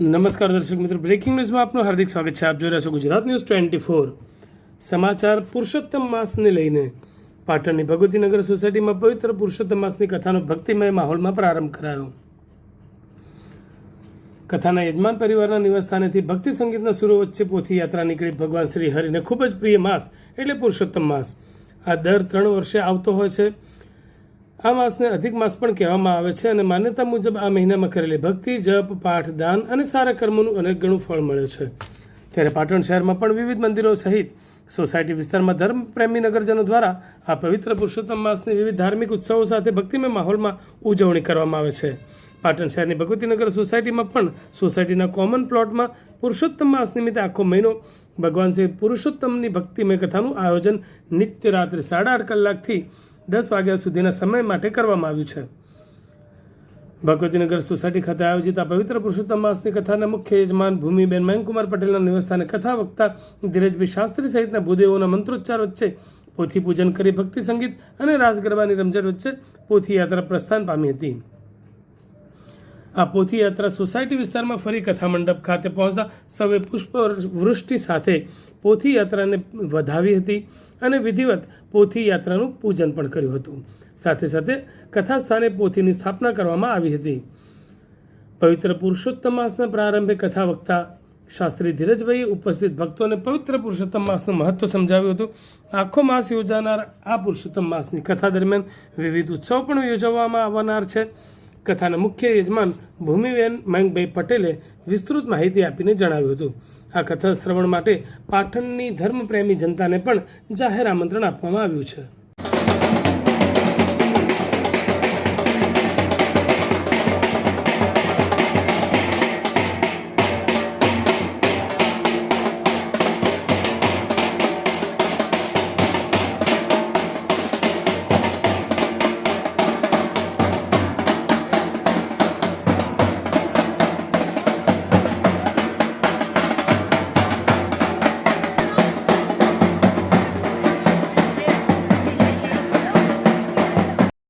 નમસ્કાર દર્શક મિત્રો, બ્રેકિંગ ન્યૂઝમાં આપનું હાર્દિક સ્વાગત છે. આપ જોઈ રહ્યા છો ગુજરાત ન્યૂઝ 24. સમાચાર પુરુષોત્તમ માસને લઈને પાટણની ભગવતીનગર સોસાયટીમાં પવિત્ર પુરુષોત્તમ માસની કથાનો ભક્તિમય માહોલમાં પ્રારંભ કરાયો. કથાના યજમાન પરિવારના નિવાસસ્થાનેથી ભક્તિ સંગીતના સુરો વચ્ચે પોથી યાત્રા નીકળી. ભગવાન શ્રી હરિને ખૂબ જ પ્રિય માસ એટલે પુરુષોત્તમ માસ. આ દર 3 વર્ષે આવતો હોય છે. આ માસને અધિક માસ પણ કહેવામાં આવે છે અને માન્યતા મુજબ આ મહિનામાં કરેલી ભક્તિ, જપ, પાઠ, દાન અને સારા કર્મોનું અનેક ગણું ફળ મળે છે. ત્યારે પાટણ શહેરમાં પણ વિવિધ મંદિરો સહિત સોસાયટી વિસ્તારમાં ધર્મપ્રેમી નગરજનો દ્વારા આ પવિત્ર પુરુષોત્તમ માસની વિવિધ ધાર્મિક ઉત્સવો સાથે ભક્તિમય માહોલમાં ઉજવણી કરવામાં આવે છે. પાટણ શહેરની ભગવતીનગર સોસાયટીમાં પણ સોસાયટીના કોમન પ્લોટમાં પુરુષોત્તમ માસ નિમિત્તે આખો મહિનો ભગવાન શ્રી પુરુષોત્તમની ભક્તિમય કથાનું આયોજન નિત્ય રાત્રે 8:30 કલાકથી 10 વાગ્યા સુધીના સમય માટે કરવામાં આવ્યું છે. ભગવતીનગર સોસાયટી ખાતે આયોજિત આ પવિત્ર પુરુષોત્તમ માસની કથાના મુખ્ય યજમાન ભૂમિબેન મયંકુમાર પટેલના નિવાસસ્થાને કથા વક્તા ધીરજભાઈ શાસ્ત્રી સહિતના ભૂદેવોના મંત્રોચ્ચાર વચ્ચે પોથી પૂજન કરી ભક્તિ સંગીત અને રાસ ગરબાની રમઝટ વચ્ચે પોથી યાત્રા પ્રસ્થાન પામી હતી. આ પોથી યાત્રા સોસાયટી વિસ્તારમાં ફરી કથા મંડપ ખાતે પહોંચતા સૌએ પુષ્પવૃષ્ટિ સાથે પોથી યાત્રાને વધાવી હતી અને વિધિવત પોથી યાત્રાનું પૂજન પણ કર્યું હતું. સાથે સાથે કથા સ્થાને પોથીની સ્થાપના કરવામાં આવી હતી. પવિત્ર પુરુષોત્તમ માસના પ્રારંભે કથા વક્તા શાસ્ત્રી ધીરજભાઈએ ઉપસ્થિત ભક્તોને પવિત્ર પુરુષોત્તમ માસનું મહત્વ સમજાવ્યું હતું. આખો માસ યોજાનાર આ પુરુષોત્તમ માસની કથા દરમિયાન વિવિધ ઉત્સવ પણ યોજવામાં આવનાર છે. કથાના મુખ્ય યજમાન ભૂમિબેન મયંકભાઈ પટેલે વિસ્તૃત માહિતી આપીને જણાવ્યું હતું. આ કથા શ્રવણ માટે પાટણની ધર્મપ્રેમી જનતાને પણ જાહેર આમંત્રણ આપવામાં આવ્યું છે.